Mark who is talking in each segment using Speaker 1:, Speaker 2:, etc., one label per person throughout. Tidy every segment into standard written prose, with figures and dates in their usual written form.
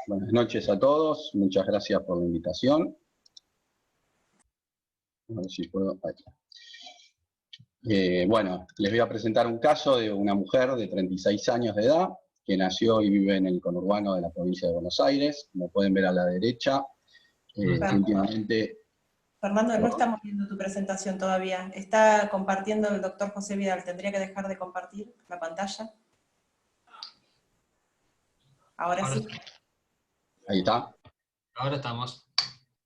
Speaker 1: Buenas noches a todos, muchas gracias por la invitación. A ver si puedo. Bueno, les voy a presentar un caso de una mujer de 36 años de edad que nació y vive en el conurbano de la provincia de Buenos Aires. Como pueden ver a la derecha, últimamente...
Speaker 2: Fernando, no estamos viendo tu presentación todavía. Está compartiendo el doctor José Vidal. ¿Tendría que dejar de compartir la pantalla? Ahora sí.
Speaker 1: Ahí está.
Speaker 3: Ahora estamos.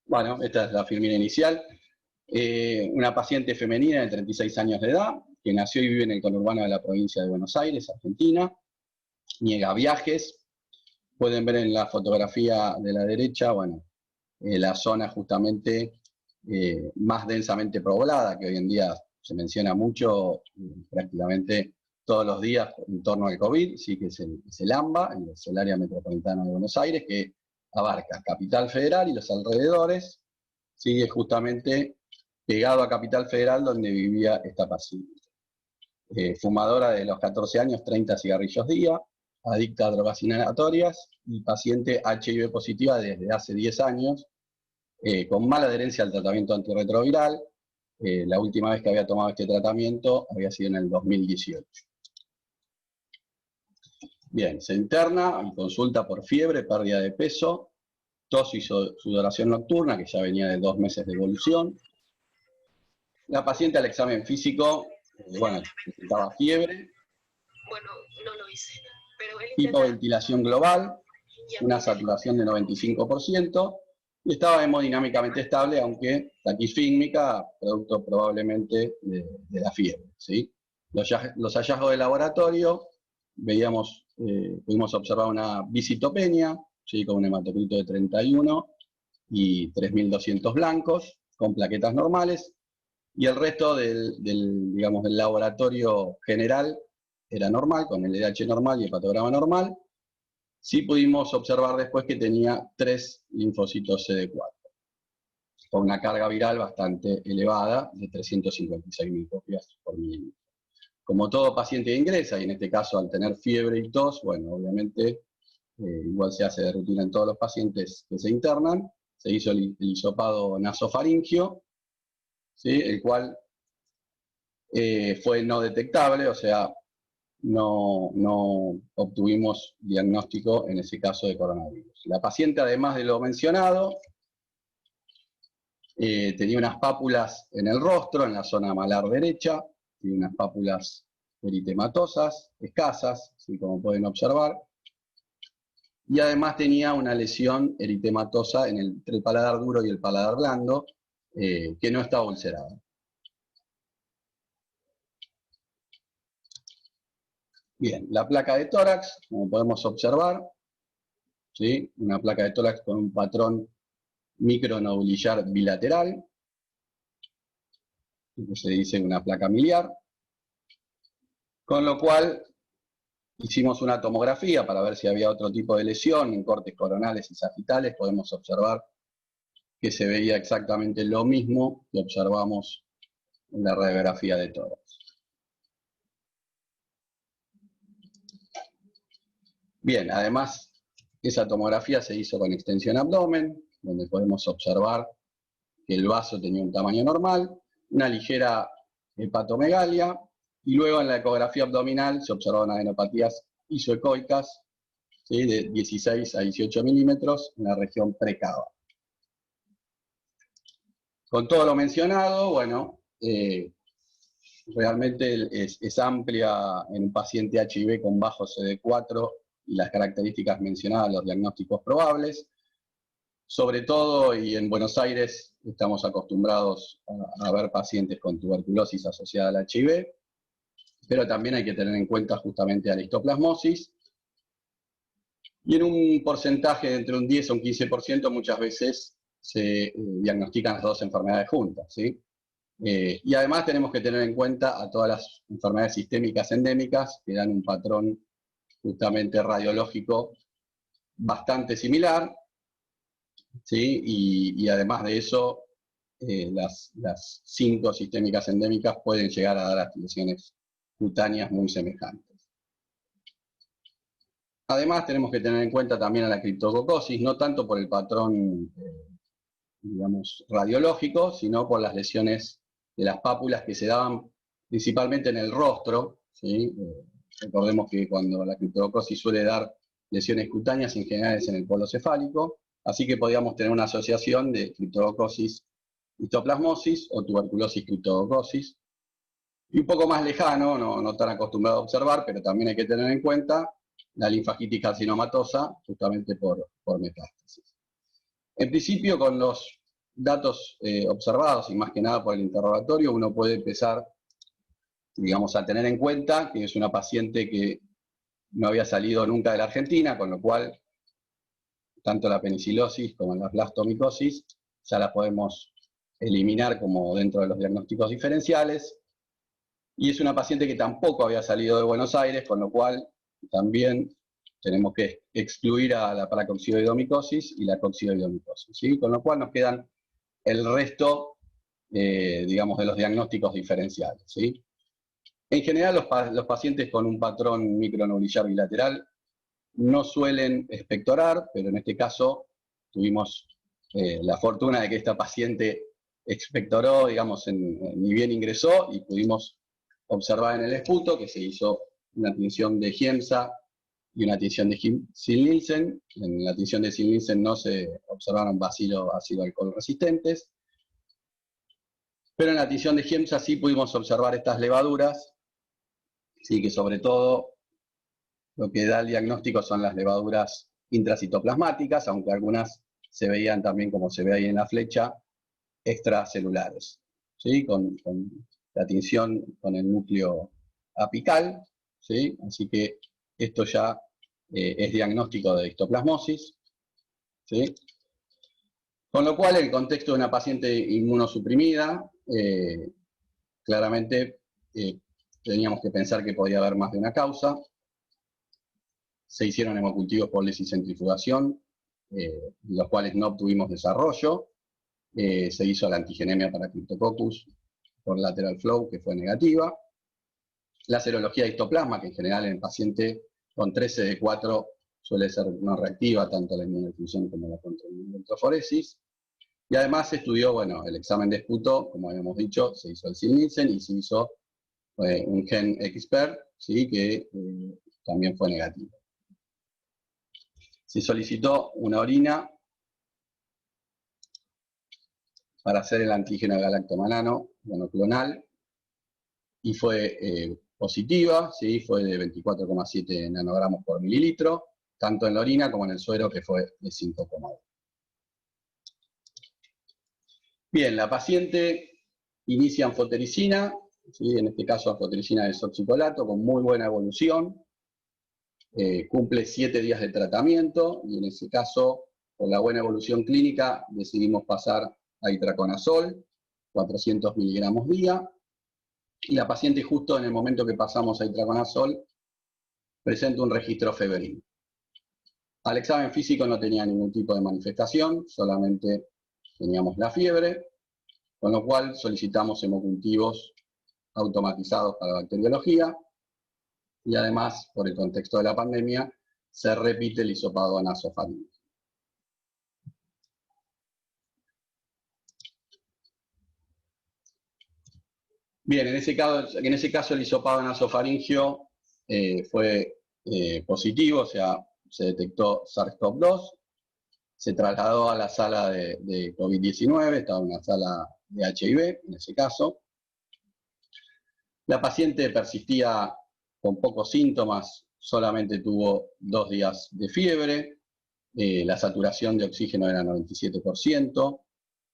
Speaker 1: Bueno, esta es la filmina inicial. Una paciente femenina de 36 años de edad, que nació y vive en el conurbano de la provincia de Buenos Aires, Argentina. Niega viajes. Pueden ver en la fotografía de la derecha, bueno, la zona justamente más densamente poblada, que hoy en día se menciona mucho, prácticamente todos los días en torno al COVID, sí, que es el AMBA, es el área metropolitana de Buenos Aires, que abarca Capital Federal y los alrededores, sigue justamente pegado a Capital Federal, donde vivía esta paciente. Fumadora de los 14 años, 30 cigarrillos día, adicta a drogas inhalatorias y paciente HIV positiva desde hace 10 años, con mala adherencia al tratamiento antirretroviral. La última vez que había tomado este tratamiento había sido en el 2018. Bien, se interna y consulta por fiebre, pérdida de peso, tos y sudoración nocturna, que ya venía de 2 meses de evolución. La paciente al examen físico, bueno, presentaba fiebre,
Speaker 4: bueno, no lo hice, pero él
Speaker 1: hipoventilación global, una saturación de 95%, y estaba hemodinámicamente estable, aunque taquifílmica, producto probablemente de la fiebre, ¿sí? Los hallazgos de laboratorio, pudimos observar una visitopenia, ¿sí? Con un hematocrito de 31 y 3.200 blancos, con plaquetas normales, y el resto del laboratorio general era normal, con el LDH normal y hepatograma normal. Sí pudimos observar después que tenía 3 linfocitos CD4, con una carga viral bastante elevada, de 356.000 copias por mililitro. Como todo paciente que ingresa, y en este caso al tener fiebre y tos, bueno, obviamente, igual se hace de rutina en todos los pacientes que se internan, se hizo el hisopado nasofaringio, ¿sí? El cual fue no detectable, o sea, no obtuvimos diagnóstico en ese caso de coronavirus. La paciente, además de lo mencionado, tenía unas pápulas en el rostro, en la zona malar derecha, tiene unas pápulas eritematosas, escasas, ¿sí? Como pueden observar, y además tenía una lesión eritematosa entre el paladar duro y el paladar blando, que no estaba ulcerada. Bien, la placa de tórax, como podemos observar, ¿sí? Una placa de tórax con un patrón micronodulillar bilateral, que se dice una placa miliar, con lo cual hicimos una tomografía para ver si había otro tipo de lesión en cortes coronales y sagitales. Podemos observar que se veía exactamente lo mismo que observamos en la radiografía de tórax. Bien, además, esa tomografía se hizo con extensión abdomen, donde podemos observar que el vaso tenía un tamaño normal, una ligera hepatomegalia, y luego en la ecografía abdominal se observaron adenopatías isoecoicas, ¿sí? De 16 a 18 milímetros en la región precava. Con todo lo mencionado, bueno, realmente es amplia en un paciente HIV con bajo CD4 y las características mencionadas, los diagnósticos probables. Sobre todo, y en Buenos Aires estamos acostumbrados a ver pacientes con tuberculosis asociada al HIV, pero también hay que tener en cuenta justamente a la histoplasmosis. Y en un porcentaje de entre un 10 a un 15% muchas veces se diagnostican las dos enfermedades juntas, ¿sí? Y además tenemos que tener en cuenta a todas las enfermedades sistémicas endémicas que dan un patrón justamente radiológico bastante similar, ¿sí? Y además de eso, las 5 sistémicas endémicas pueden llegar a dar lesiones cutáneas muy semejantes. Además, tenemos que tener en cuenta también a la criptococosis, no tanto por el patrón, digamos, radiológico, sino por las lesiones de las pápulas que se daban principalmente en el rostro, ¿sí? Recordemos que cuando la criptococosis suele dar lesiones cutáneas, en general es en el polo cefálico, así que podíamos tener una asociación de criptococosis histoplasmosis o tuberculosis criptococosis. Y un poco más lejano, no tan acostumbrado a observar, pero también hay que tener en cuenta la linfagitis carcinomatosa, justamente por metástasis. En principio, con los datos observados, y más que nada por el interrogatorio, uno puede empezar, digamos, a tener en cuenta que es una paciente que no había salido nunca de la Argentina, con lo cual, tanto la penicilosis como la blastomicosis ya la podemos eliminar como dentro de los diagnósticos diferenciales. Y es una paciente que tampoco había salido de Buenos Aires, con lo cual también tenemos que excluir a la paracoxidoidomicosis y la coccidoidomicosis, ¿sí? Con lo cual nos quedan el resto, digamos, de los diagnósticos diferenciales, ¿sí? En general, los pacientes con un patrón microneurullar bilateral no suelen expectorar, pero en este caso tuvimos la fortuna de que esta paciente expectoró, digamos, ni bien ingresó, y pudimos observar en el esputo que se hizo una tinción de Giemsa y una tinción de Ziehl-Neelsen. En la tinción de Ziehl-Neelsen no se observaron bacilos ácido alcohol resistentes, pero en la tinción de Giemsa sí pudimos observar estas levaduras, sí, que sobre todo lo que da el diagnóstico son las levaduras intracitoplasmáticas, aunque algunas se veían también, como se ve ahí en la flecha, extracelulares, ¿sí? Con la tinción con el núcleo apical, ¿sí? Así que esto ya es diagnóstico de histoplasmosis, ¿sí? Con lo cual, en el contexto de una paciente inmunosuprimida, claramente teníamos que pensar que podía haber más de una causa. Se hicieron hemocultivos por lesicentrifugación, los cuales no obtuvimos desarrollo. Se hizo la antigenemia para Cryptococcus por lateral flow, que fue negativa. La serología de histoplasma, que en general en el paciente con 13D4 suele ser no reactiva, tanto la inmunodefusión como la contrainmunoelectroforesis. Y además se estudió, bueno, el examen de esputo, como habíamos dicho, se hizo el Ziehl-Neelsen y se hizo un gen expert, ¿sí? Que también fue negativo. Se solicitó una orina para hacer el antígeno galactomanano monoclonal y fue positiva, ¿sí? Fue de 24,7 nanogramos por mililitro, tanto en la orina como en el suero, que fue de 5,2. Bien, la paciente inicia anfotericina, ¿sí? En este caso anfotericina de desoxicolato, con muy buena evolución, cumple 7 días de tratamiento, y en ese caso, por la buena evolución clínica, decidimos pasar a itraconazol, 400 miligramos día, y la paciente justo en el momento que pasamos a itraconazol presenta un registro febril. Al examen físico no tenía ningún tipo de manifestación, solamente teníamos la fiebre, con lo cual solicitamos hemocultivos automatizados para bacteriología, y además, por el contexto de la pandemia, se repite el hisopado nasofaríngeo. Bien, en ese caso el hisopado nasofaríngeo fue positivo, o sea, se detectó SARS-CoV-2, se trasladó a la sala de COVID-19, estaba en una sala de HIV en ese caso. La paciente persistía con pocos síntomas, solamente tuvo 2 días de fiebre, la saturación de oxígeno era 97%,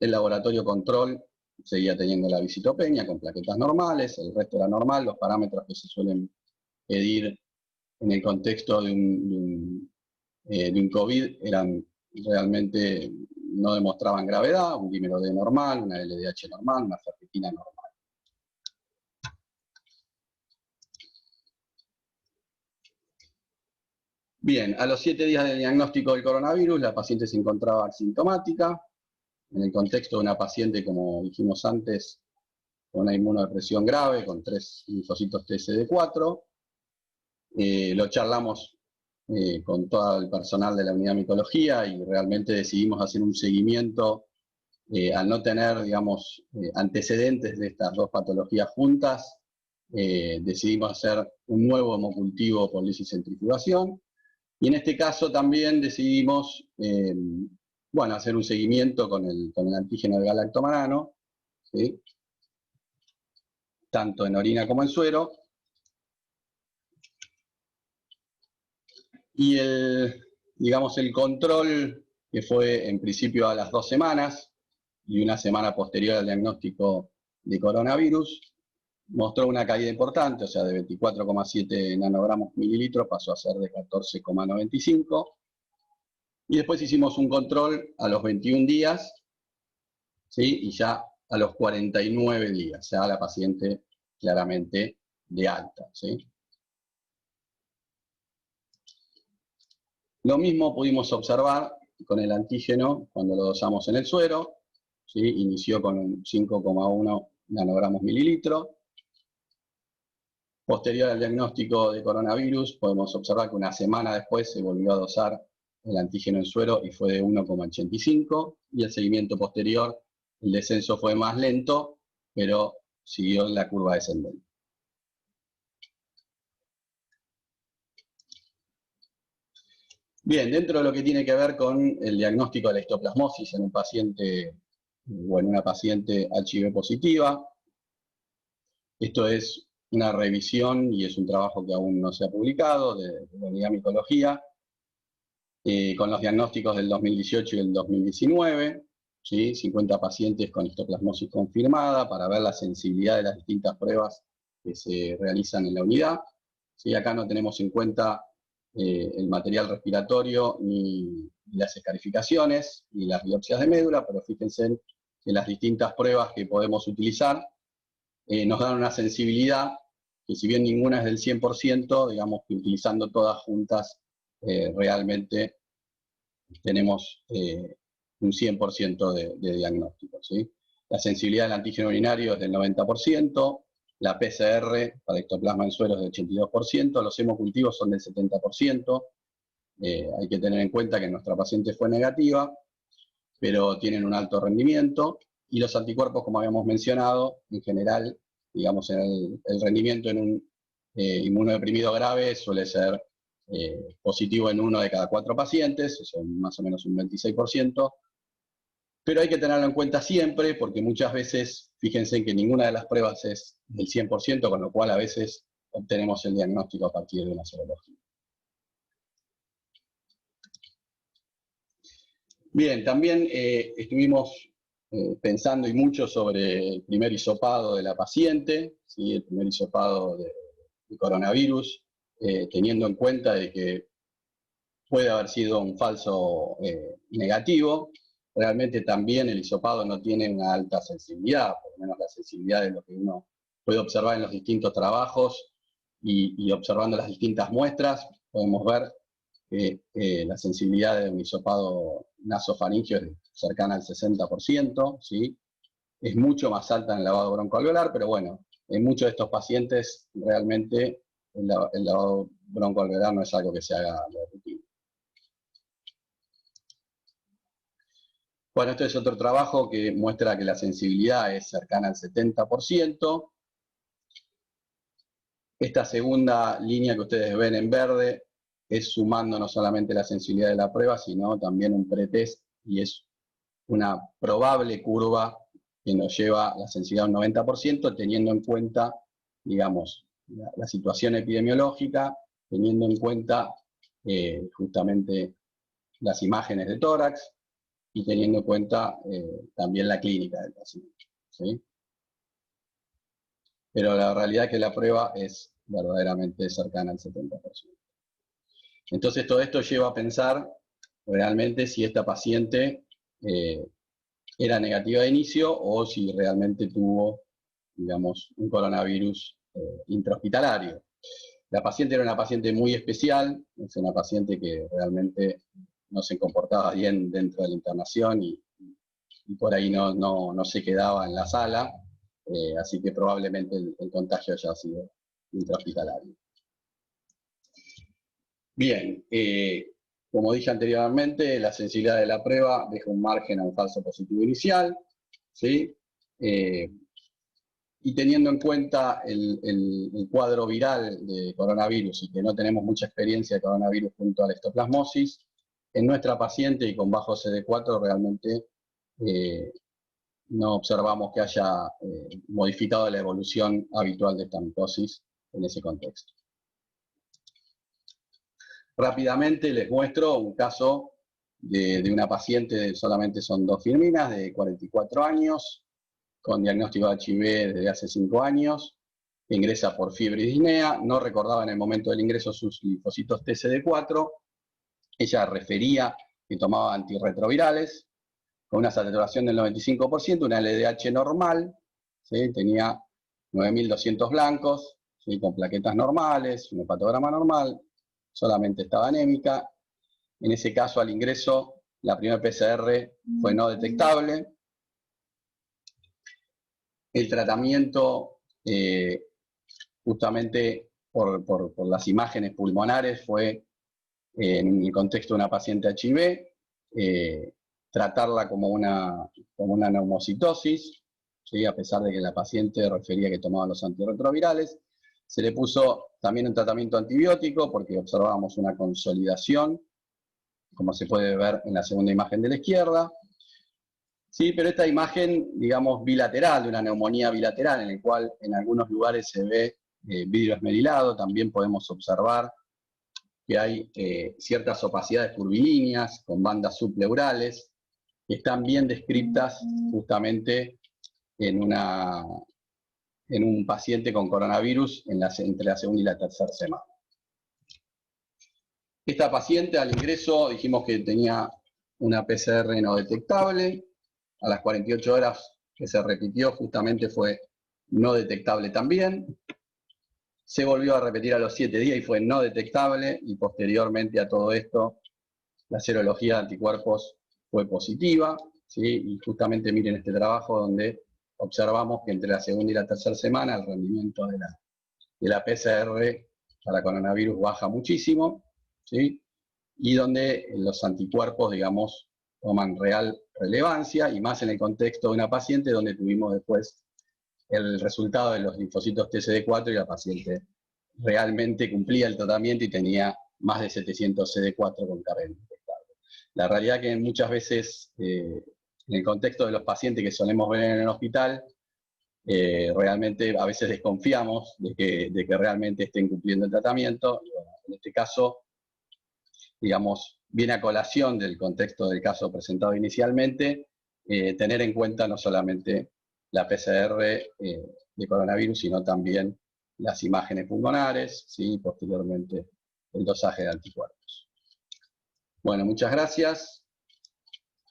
Speaker 1: el laboratorio control seguía teniendo la visitopenia con plaquetas normales, el resto era normal, los parámetros que se suelen pedir en el contexto de un COVID eran realmente, no demostraban gravedad, un dímero D normal, una LDH normal, una ferritina normal. Bien, a los 7 días del diagnóstico del coronavirus, la paciente se encontraba asintomática, en el contexto de una paciente, como dijimos antes, con una inmunodepresión grave, con 3 linfocitos TSD4. Lo charlamos con todo el personal de la unidad de micología y realmente decidimos hacer un seguimiento al no tener, digamos, antecedentes de estas dos patologías juntas. Decidimos hacer un nuevo hemocultivo por lisicentrifugación y en este caso también decidimos bueno, hacer un seguimiento con el antígeno de galactomanano, ¿sí? Tanto en orina como en suero. Y digamos, el control, que fue en principio a las 2 semanas y una semana posterior al diagnóstico de coronavirus, mostró una caída importante, o sea, de 24,7 nanogramos mililitros pasó a ser de 14,95. Y después hicimos un control a los 21 días, ¿sí? Y ya a los 49 días, ya la paciente claramente de alta, ¿sí? Lo mismo pudimos observar con el antígeno cuando lo dosamos en el suero, ¿sí? Inició con 5,1 nanogramos mililitro. Posterior al diagnóstico de coronavirus, podemos observar que una semana después se volvió a dosar el antígeno en suero y fue de 1,85, y el seguimiento posterior, el descenso fue más lento, pero siguió en la curva descendente. Bien, dentro de lo que tiene que ver con el diagnóstico de la histoplasmosis en un paciente o en una paciente HIV positiva, esto es una revisión y es un trabajo que aún no se ha publicado de la unidad de micología, con los diagnósticos del 2018 y el 2019, ¿sí? 50 pacientes con histoplasmosis confirmada para ver la sensibilidad de las distintas pruebas que se realizan en la unidad. ¿Sí? Acá no tenemos en cuenta el material respiratorio ni las escarificaciones ni las biopsias de médula, pero fíjense que las distintas pruebas que podemos utilizar nos dan una sensibilidad que, si bien ninguna es del 100%, digamos que utilizando todas juntas realmente tenemos un 100% de diagnóstico, ¿sí? La sensibilidad del antígeno urinario es del 90%, la PCR para ectoplasma en suero es del 82%, los hemocultivos son del 70%. Hay que tener en cuenta que nuestra paciente fue negativa, pero tienen un alto rendimiento, y los anticuerpos, como habíamos mencionado, en general, digamos, el rendimiento en un inmunodeprimido grave suele ser positivo en 1 de cada 4 pacientes, o sea, más o menos un 26%, pero hay que tenerlo en cuenta siempre, porque muchas veces, fíjense que ninguna de las pruebas es del 100%, con lo cual a veces obtenemos el diagnóstico a partir de una serología. Bien, también estuvimos pensando y mucho sobre el primer hisopado de la paciente, ¿sí? El primer hisopado de coronavirus, teniendo en cuenta de que puede haber sido un falso negativo. Realmente también el hisopado no tiene una alta sensibilidad, por lo menos la sensibilidad de lo que uno puede observar en los distintos trabajos, y observando las distintas muestras podemos ver que la sensibilidad de un hisopado nasofaringeo es cercana al 60%, ¿sí? Es mucho más alta en el lavado broncoalveolar, pero bueno, en muchos de estos pacientes realmente el lavado broncoalveolar no es algo que se haga de rutina. Bueno, este es otro trabajo que muestra que la sensibilidad es cercana al 70%. Esta segunda línea que ustedes ven en verde es sumando no solamente la sensibilidad de la prueba, sino también un pretest, y es una probable curva que nos lleva a la sensibilidad a un 90%, teniendo en cuenta, digamos, la situación epidemiológica, teniendo en cuenta justamente las imágenes de tórax y teniendo en cuenta también la clínica del paciente, ¿sí? Pero la realidad es que la prueba es verdaderamente cercana al 70%. Entonces todo esto lleva a pensar realmente si esta paciente era negativa de inicio o si realmente tuvo, digamos, un coronavirus intrahospitalario. La paciente era una paciente muy especial, es una paciente que realmente no se comportaba bien dentro de la internación y por ahí no se quedaba en la sala, así que probablemente el contagio haya sido intrahospitalario. Bien, como dije anteriormente, la sensibilidad de la prueba deja un margen a un falso positivo inicial, ¿sí? Y teniendo en cuenta el cuadro viral de coronavirus y que no tenemos mucha experiencia de coronavirus junto a la histoplasmosis, en nuestra paciente y con bajo CD4 realmente no observamos que haya modificado la evolución habitual de esta mitosis en ese contexto. Rápidamente les muestro un caso de una paciente, solamente son 2 firminas, de 44 años, con diagnóstico de HIV desde hace 5 años, ingresa por fiebre y disnea, no recordaba en el momento del ingreso sus linfocitos TCD4, ella refería que tomaba antirretrovirales, con una saturación del 95%, una LDH normal, ¿sí? Tenía 9.200 blancos, ¿sí? Con plaquetas normales, un hepatograma normal, solamente estaba anémica. En ese caso, al ingreso, la primera PCR fue no detectable. El tratamiento, justamente por las imágenes pulmonares, fue en el contexto de una paciente HIV, tratarla como una neumocitosis, ¿sí? A pesar de que la paciente refería que tomaba los antirretrovirales. Se le puso también un tratamiento antibiótico porque observábamos una consolidación, como se puede ver en la segunda imagen de la izquierda. Sí, pero esta imagen, digamos, bilateral, de una neumonía bilateral, en el cual en algunos lugares se ve vidrio esmerilado, también podemos observar que hay ciertas opacidades curvilíneas con bandas subpleurales, que están bien descritas justamente en un paciente con coronavirus entre la segunda y la tercera semana. Esta paciente al ingreso dijimos que tenía una PCR no detectable, a las 48 horas que se repitió justamente fue no detectable también. Se volvió a repetir a los 7 días y fue no detectable, y posteriormente a todo esto la serología de anticuerpos fue positiva, ¿sí? Y justamente miren este trabajo donde observamos que entre la segunda y la tercera semana el rendimiento de la PCR para coronavirus baja muchísimo, ¿sí? Y donde los anticuerpos, digamos, toman real relevancia, y más en el contexto de una paciente donde tuvimos después el resultado de los linfocitos TCD4 y la paciente realmente cumplía el tratamiento y tenía más de 700 CD4 con carga indetectable. La realidad que muchas veces, en el contexto de los pacientes que solemos ver en el hospital, realmente a veces desconfiamos de que realmente estén cumpliendo el tratamiento. Y bueno, en este caso, digamos, viene a colación del contexto del caso presentado inicialmente, tener en cuenta no solamente la PCR de coronavirus, sino también las imágenes pulmonares, ¿sí? Y posteriormente el dosaje de anticuerpos. Bueno, muchas gracias.